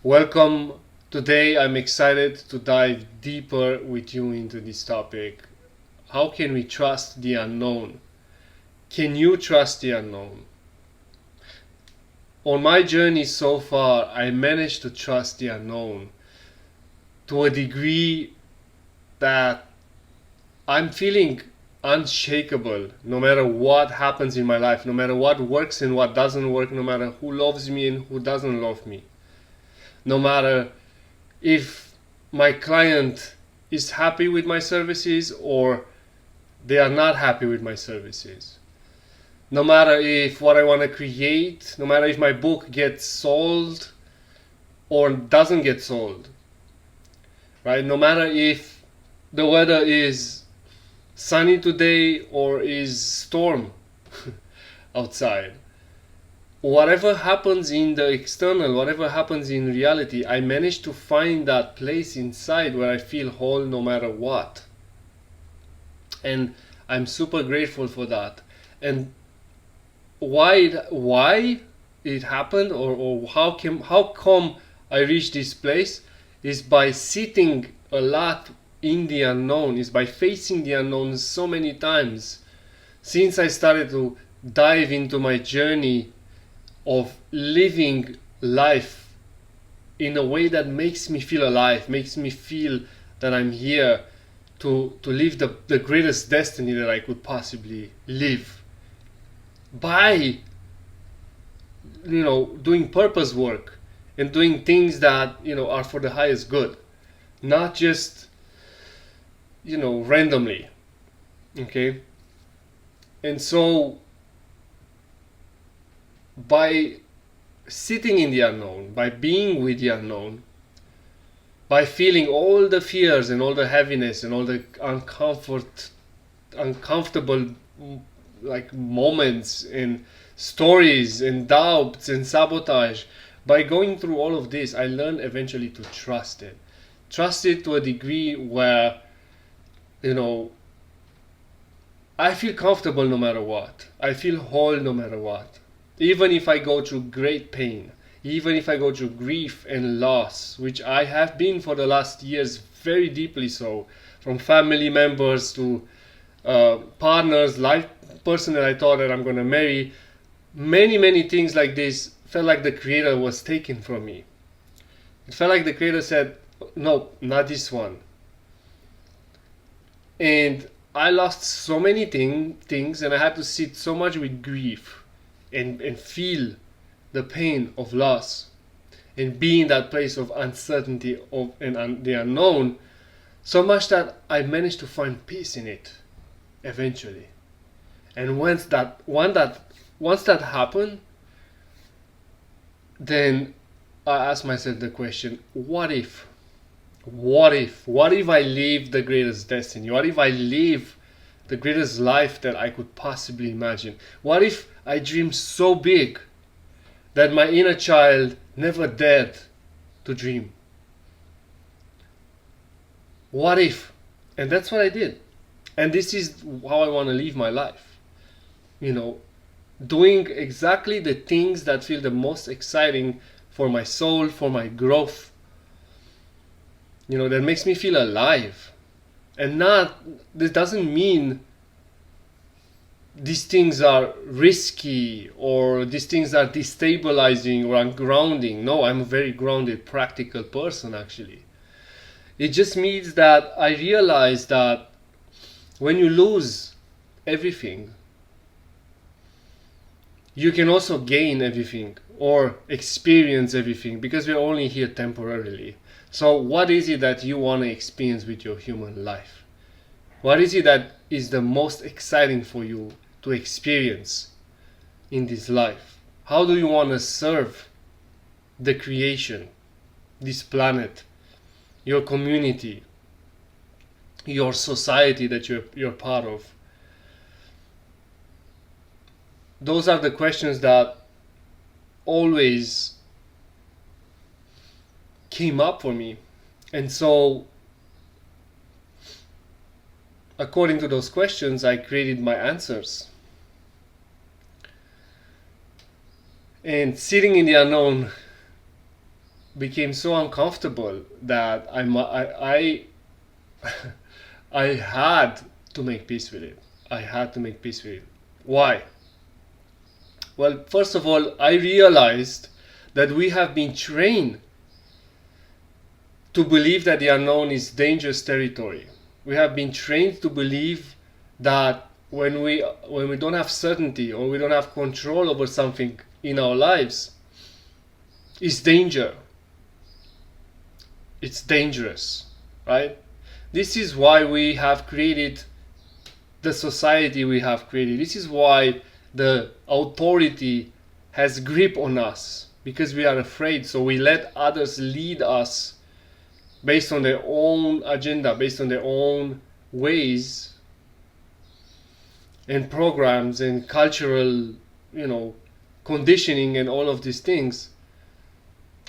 Welcome. Today I'm excited to dive deeper with you into this topic. How can we trust the unknown? Can you trust the unknown? On my journey so far, I managed to trust the unknown to a degree that I'm feeling unshakable no matter what happens in my life, no matter what works and what doesn't work, no matter who loves me and who doesn't love me, no matter if my client is happy with my services or they are not happy with my services. No matter if what I want to create, no matter if my book gets sold or doesn't get sold, right? No matter if the weather is sunny today or is storm outside. Whatever happens in the external, whatever happens in reality, I manage to find that place inside where I feel whole no matter what. And I'm super grateful for that. And why it happened or how come I reached this place is by sitting a lot in the unknown, is by facing the unknown so many times since I started to dive into my journey of living life in a way that makes me feel alive, makes me feel that I'm here to live the greatest destiny that I could possibly live by doing purpose work and doing things that are for the highest good, not just randomly. Okay. And so by sitting in the unknown, by being with the unknown, by feeling all the fears and all the heaviness and all the uncomfortable like moments and stories and doubts and sabotage, by going through all of this, I learned eventually to trust it. Trust it to a degree where, I feel comfortable no matter what. I feel whole no matter what. Even if I go through great pain, even if I go through grief and loss, which I have been for the last years, very deeply so, from family members to partners, life person that I thought that I'm going to marry, many things like this felt like the Creator was taken from me. It felt like the Creator said, no, not this one. And I lost so many things and I had to sit so much with grief and feel the pain of loss and be in that place of uncertainty and the unknown, so much that I managed to find peace in it eventually. And once that happened, then I asked myself the question, what if I live the greatest destiny? What if I live the greatest life that I could possibly imagine? What if I dream so big that my inner child never dared to dream? What if? And that's what I did. And this is how I want to live my life. Doing exactly the things that feel the most exciting for my soul, for my growth. That makes me feel alive. And this doesn't mean these things are risky or these things are destabilizing or ungrounding. No, I'm a very grounded, practical person actually. It just means that I realize that when you lose everything, you can also gain everything or experience everything, because we're only here temporarily. So what is it that you want to experience with your human life? What is it that is the most exciting for you to experience in this life? How do you want to serve the creation, this planet, your community, your society that you're part of? Those are the questions that always came up for me. And so according to those questions, I created my answers. And sitting in the unknown became so uncomfortable that I I had to make peace with it. I had to make peace with it. Why? Well, first of all, I realized that we have been trained to believe that the unknown is dangerous territory. We have been trained to believe that when we don't have certainty or we don't have control over something in our lives, it's danger. It's dangerous, right? This is why we have created the society we have created. This is why the authority has grip on us, because we are afraid. So we let others lead us based on their own agenda, based on their own ways and programs and cultural, conditioning and all of these things,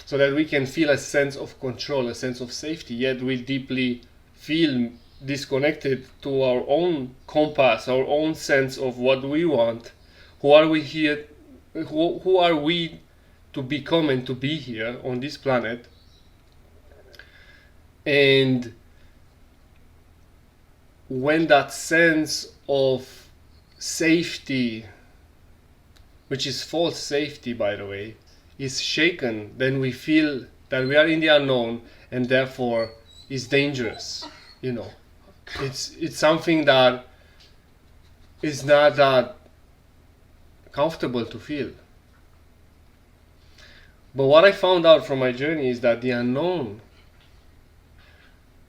so that we can feel a sense of control, a sense of safety. Yet we deeply feel disconnected to our own compass, our own sense of what we want. Who are we here? Who are we to become and to be here on this planet? And when that sense of safety, which is false safety, by the way, is shaken, then we feel that we are in the unknown and therefore is dangerous. It's something that is not that comfortable to feel. But what I found out from my journey is that the unknown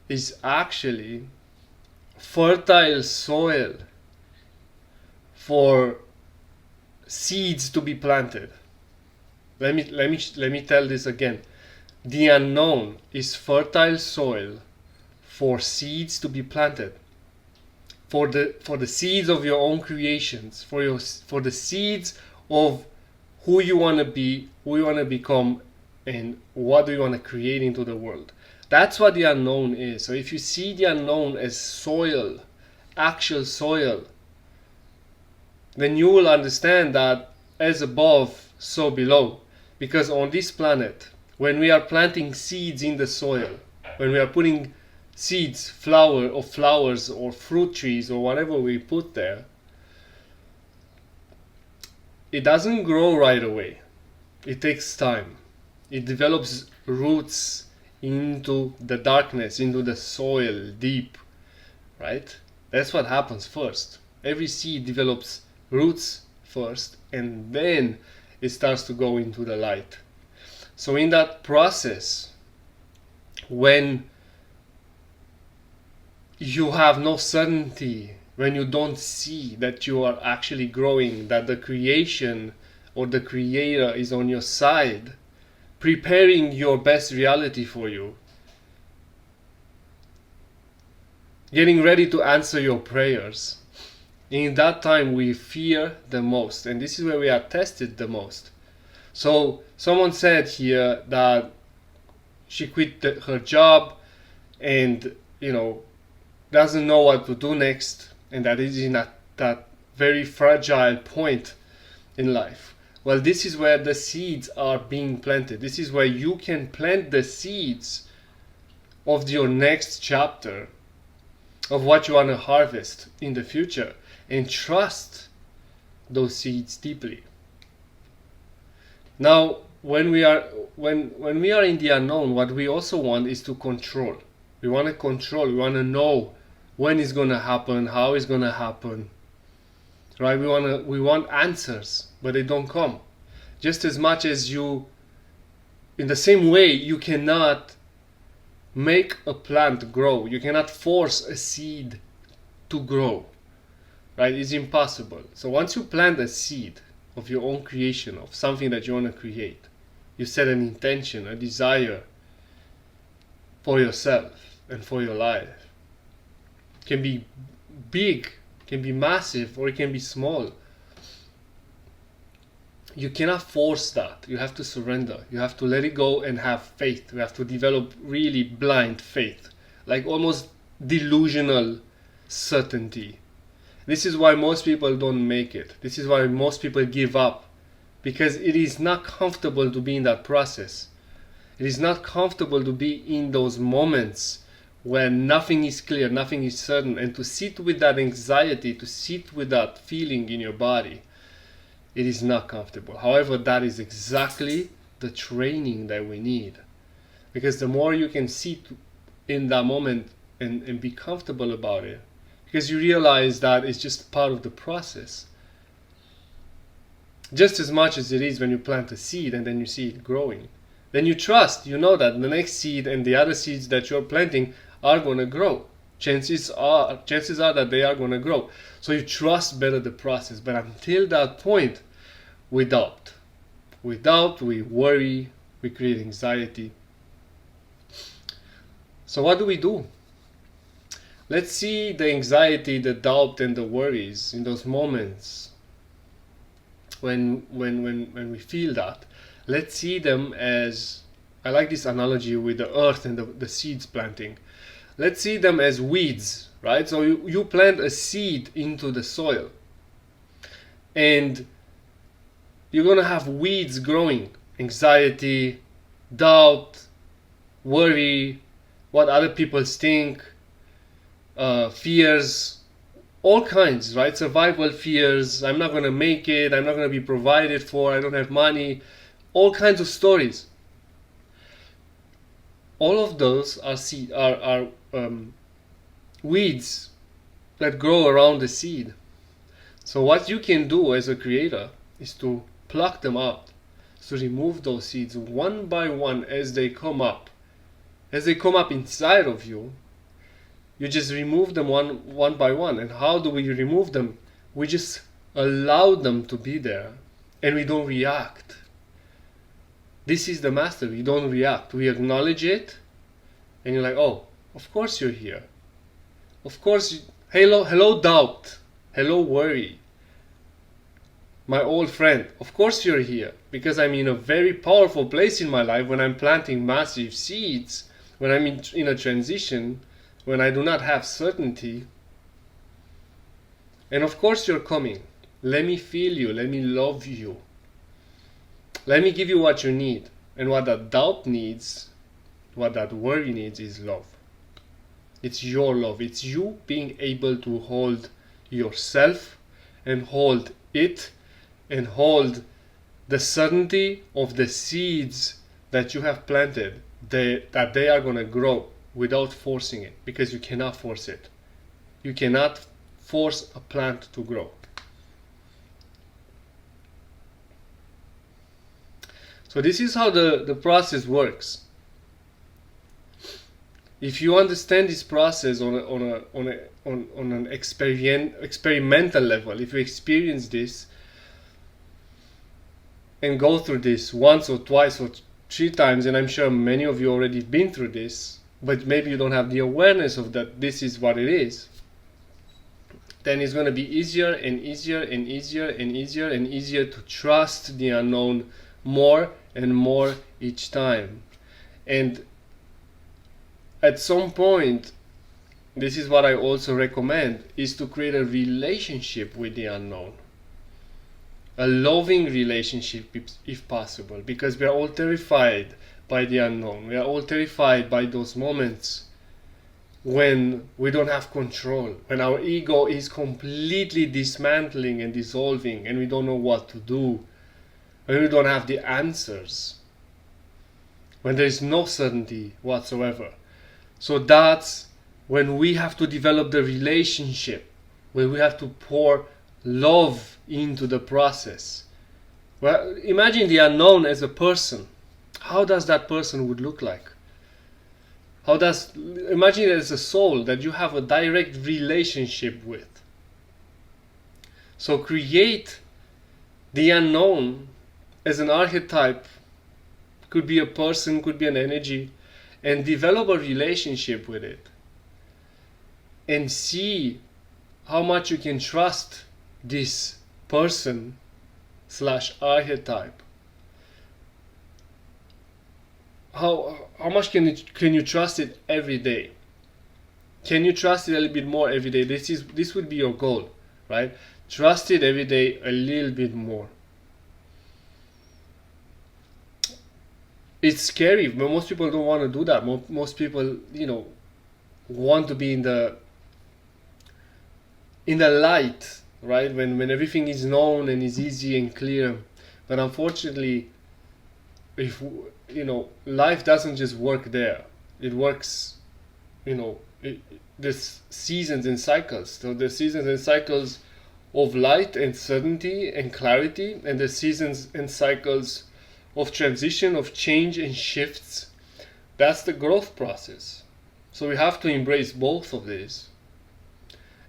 is actually fertile soil for seeds to be planted. Let me tell this again. The unknown is fertile soil for seeds to be planted. For the seeds of your own creations, for the seeds of who you want to be, who you want to become, and what do you want to create into the world. That's what the unknown is. So if you see the unknown as soil, actual soil, then you will understand that as above, so below. Because on this planet, when we are planting seeds in the soil, when we are putting seeds, flowers or fruit trees or whatever we put there, it doesn't grow right away. It takes time. It develops roots into the darkness, into the soil deep, right? That's what happens first. Every seed develops roots first, and then it starts to go into the light. So in that process, when you have no certainty, when you don't see that you are actually growing, that the creation or the creator is on your side, preparing your best reality for you, getting ready to answer your prayers, in that time we fear the most, and this is where we are tested the most. So someone said here that she quit her job and doesn't know what to do next, and that is in that very fragile point in life. Well, this is where the seeds are being planted. This is where you can plant the seeds of your next chapter, of what you want to harvest in the future, and trust those seeds deeply. Now, when we are in the unknown, what we also want is to control. We want to control. We want to know when it's going to happen, how it's going to happen, right? We want answers, but they don't come. Just as much as in the same way, you cannot make a plant grow. You cannot force a seed to grow, right? It's impossible. So once you plant a seed of your own creation, of something that you want to create, you set an intention, a desire for yourself and for your life. It can be big, can be massive, or it can be small. You cannot force that. You have to surrender. You have to let it go and have faith. You have to develop really blind faith, like almost delusional certainty. This is why most people don't make it. This is why most people give up, because it is not comfortable to be in that process. It is not comfortable to be in those moments when nothing is clear, nothing is certain, and to sit with that anxiety, to sit with that feeling in your body. It is not comfortable. However, that is exactly the training that we need. Because the more you can sit in that moment and be comfortable about it, because you realize that it's just part of the process. Just as much as it is when you plant a seed and then you see it growing. Then you trust, you know that the next seed and the other seeds that you're planting are going to grow. Chances are that they are going to grow. So you trust better the process. But until that point, we doubt. We doubt, we worry, we create anxiety. So what do? Let's see the anxiety, the doubt, and the worries in those moments when we feel that. Let's see them as, I like this analogy with the earth and the seeds planting. Let's see them as weeds, right? So you plant a seed into the soil, and you're going to have weeds growing. Anxiety, doubt, worry, what other people think, fears, all kinds, right? Survival fears, I'm not going to make it, I'm not going to be provided for, I don't have money, all kinds of stories. All of those are weeds that grow around the seed. So what you can do as a creator is to pluck them out, to remove those seeds one by one as they come up. As they come up inside of you, you just remove them one by one. And how do we remove them? We just allow them to be there, and we don't react. This is the master. We don't react. We acknowledge it, and you're like, oh, of course you're here. Of course, hello doubt, hello worry. My old friend, of course you're here, because I'm in a very powerful place in my life when I'm planting massive seeds, when I'm in a transition, when I do not have certainty. And of course you're coming. Let me feel you, let me love you. Let me give you what you need. And what that doubt needs, what that worry needs is love. It's your love. It's you being able to hold yourself and hold it and hold the certainty of the seeds that you have planted, that they are going to grow without forcing it, because you cannot force it. You cannot force a plant to grow. So this is how the process works. If you understand this process on an experimental level, if you experience this and go through this once or twice or 3 times, and I'm sure many of you already been through this, but maybe you don't have the awareness of that this is what it is, then it's going to be easier and easier and easier and easier and easier to trust the unknown more and more each time. And at some point, this is what I also recommend, is to create a relationship with the unknown. A loving relationship if possible, because we are all terrified by the unknown. We are all terrified by those moments when we don't have control, when our ego is completely dismantling and dissolving and we don't know what to do, when we don't have the answers, when there is no certainty whatsoever. So that's when we have to develop the relationship, when we have to pour love into the process. Well, imagine the unknown as a person. How does that person would look like? Imagine it as a soul that you have a direct relationship with. So create the unknown as an archetype. Could be a person, could be an energy, and develop a relationship with it. And see how much you can trust this person / archetype. How much can you trust it every day? Can you trust it a little bit more every day? This would be your goal, right? Trust it every day a little bit more. it's scary, but most people don't want to do that. Most people, want to be in the light, right? When everything is known and is easy and clear. But unfortunately, if life doesn't just work there. It works, there's seasons and cycles. So there's seasons and cycles of light and certainty and clarity, and there's seasons and cycles of transition, of change and shifts. That's the growth process. So we have to embrace both of these.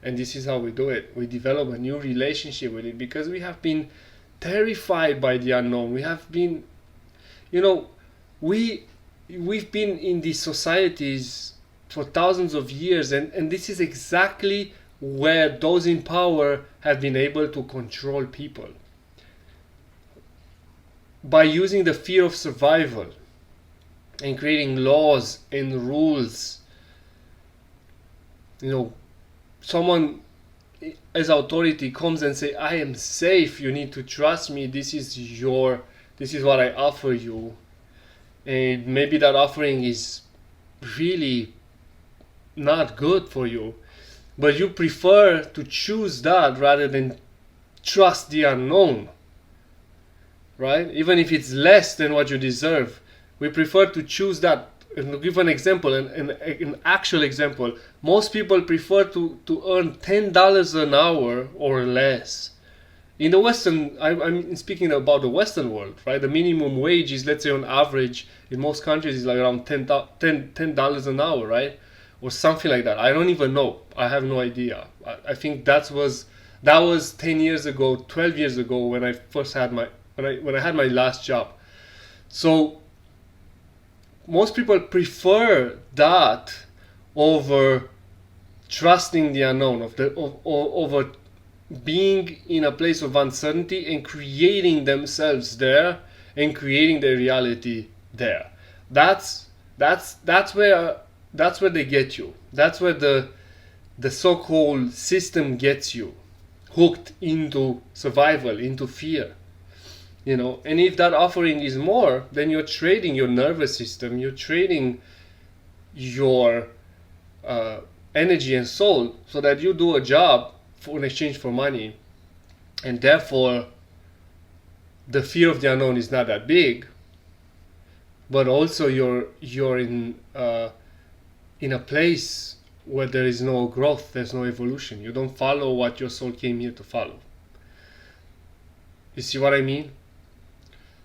And this is how we do it. We develop a new relationship with it because we have been terrified by the unknown. We have been, we've been in these societies for thousands of years, and this is exactly where those in power have been able to control people. By using the fear of survival and creating laws and rules, someone as authority comes and say, I am safe, you need to trust me, this is what I offer you. And maybe that offering is really not good for you, but you prefer to choose that rather than trust the unknown, right? Even if it's less than what you deserve, we prefer to choose that. And to give an example, an actual example, most people prefer to earn $10 an hour or less. In the Western, I'm speaking about the Western world, right? The minimum wage is, let's say, on average in most countries is like around $10 an hour, right? Or something like that. I don't even know. I have no idea. I think that was 10 years ago, 12 years ago when I first had when I had my last job. So most people prefer that over trusting the unknown, over being in a place of uncertainty and creating themselves there and creating their reality there. That's where they get you. That's where the so-called system gets you, hooked into survival, into fear. And if that offering is more, then you're trading your nervous system, you're trading your energy and soul so that you do a job in exchange for money. And therefore, the fear of the unknown is not that big, but also you're in a place where there is no growth, there's no evolution. You don't follow what your soul came here to follow. You see what I mean?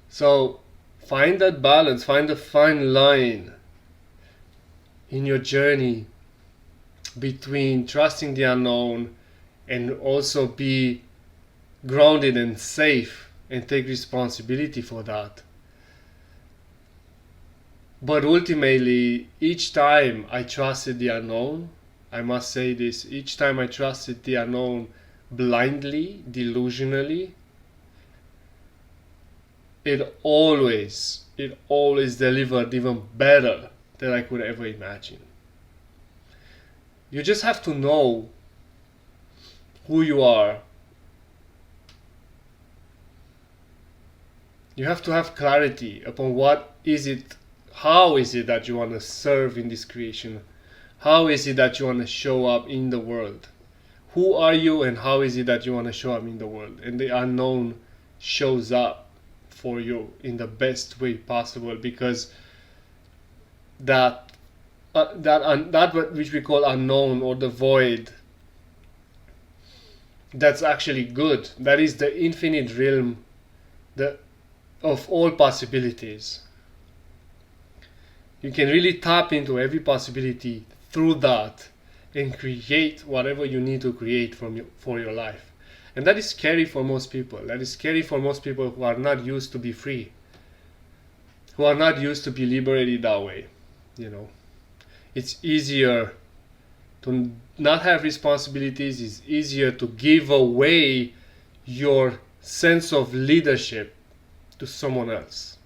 So find that balance, find the fine line in your journey between trusting the unknown and also be grounded and safe and take responsibility for that. But ultimately, each time I trusted the unknown, I must say this, each time I trusted the unknown blindly, delusionally, it always delivered even better than I could ever imagine. You just have to know who you are. You have to have clarity upon how is it that you want to serve in this creation? How is it that you want to show up in the world? Who are you and how is it that you want to show up in the world? And the unknown shows up for you in the best way possible, because that which we call unknown or the void, that's actually good. That is the infinite realm of all possibilities. You can really tap into every possibility through that and create whatever you need to create for your life. And that is scary for most people. That is scary for most people who are not used to be free, who are not used to be liberated that way. It's easier to not have responsibilities. It's easier to give away your sense of leadership to someone else.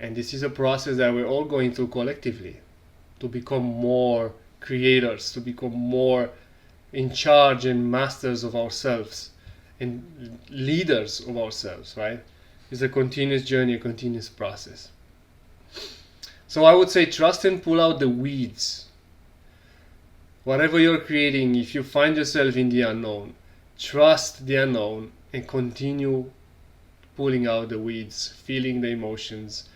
And this is a process that we're all going through collectively, to become more creators, to become more in charge and masters of ourselves and leaders of ourselves, right? It's a continuous journey, a continuous process. So I would say trust and pull out the weeds. Whatever you're creating, if you find yourself in the unknown, trust the unknown and continue pulling out the weeds, feeling the emotions,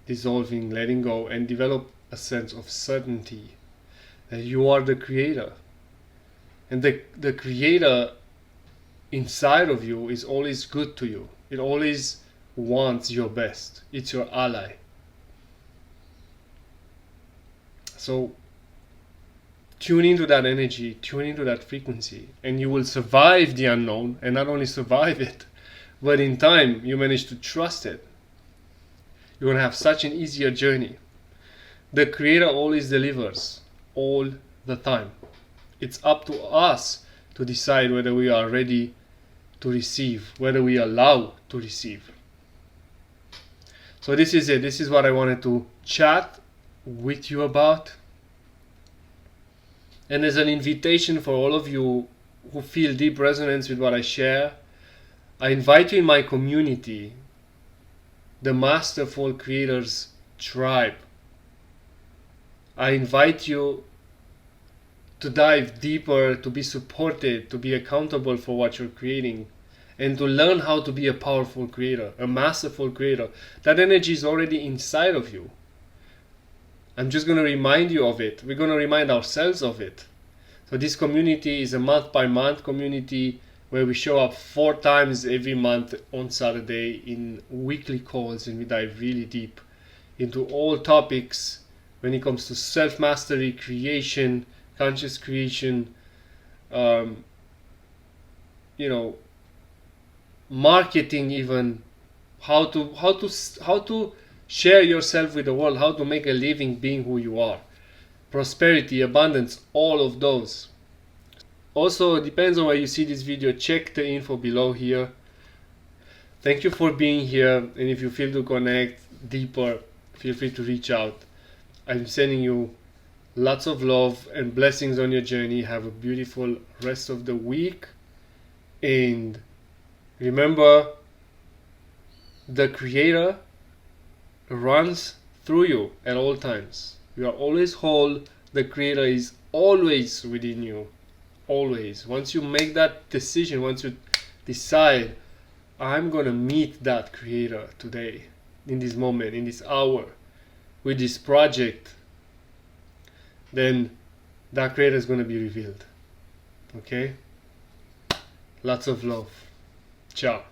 dissolving, letting go, and develop a sense of certainty that you are the creator. And the creator inside of you is always good to you. It always wants your best. It's your ally. So tune into that energy, tune into that frequency, and you will survive the unknown, and not only survive it, but in time you manage to trust it. You're going to have such an easier journey. The creator always delivers, all the time. It's up to us to decide whether we are ready to receive, whether we allow to receive. So this is it. This is what I wanted to chat with you about. And as an invitation for all of you who feel deep resonance with what I share, I invite you in my community, the Masterful Creators Tribe. I invite you to dive deeper, to be supported, to be accountable for what you're creating, and to learn how to be a powerful creator, a masterful creator. That energy is already inside of you. I'm just going to remind you of it. We're going to remind ourselves of it. So this community is a month-by-month community where we show up 4 times every month on Saturday in weekly calls, and we dive really deep into all topics when it comes to self-mastery, creation, conscious creation, marketing, even how to share yourself with the world, how to make a living being who you are, prosperity, abundance, all of those. Also, it depends on where you see this video. Check the info below here. Thank you for being here, and if you feel to connect deeper, feel free to reach out. I'm sending you lots of love and blessings on your journey. Have a beautiful rest of the week, and remember, the creator runs through you at all times. You are always whole. The creator is always within you. Always. Once you make that decision, once you decide, I'm gonna meet that creator today, in this moment, in this hour, with this project, then that creator is gonna be revealed. Okay? Lots of love. Ciao.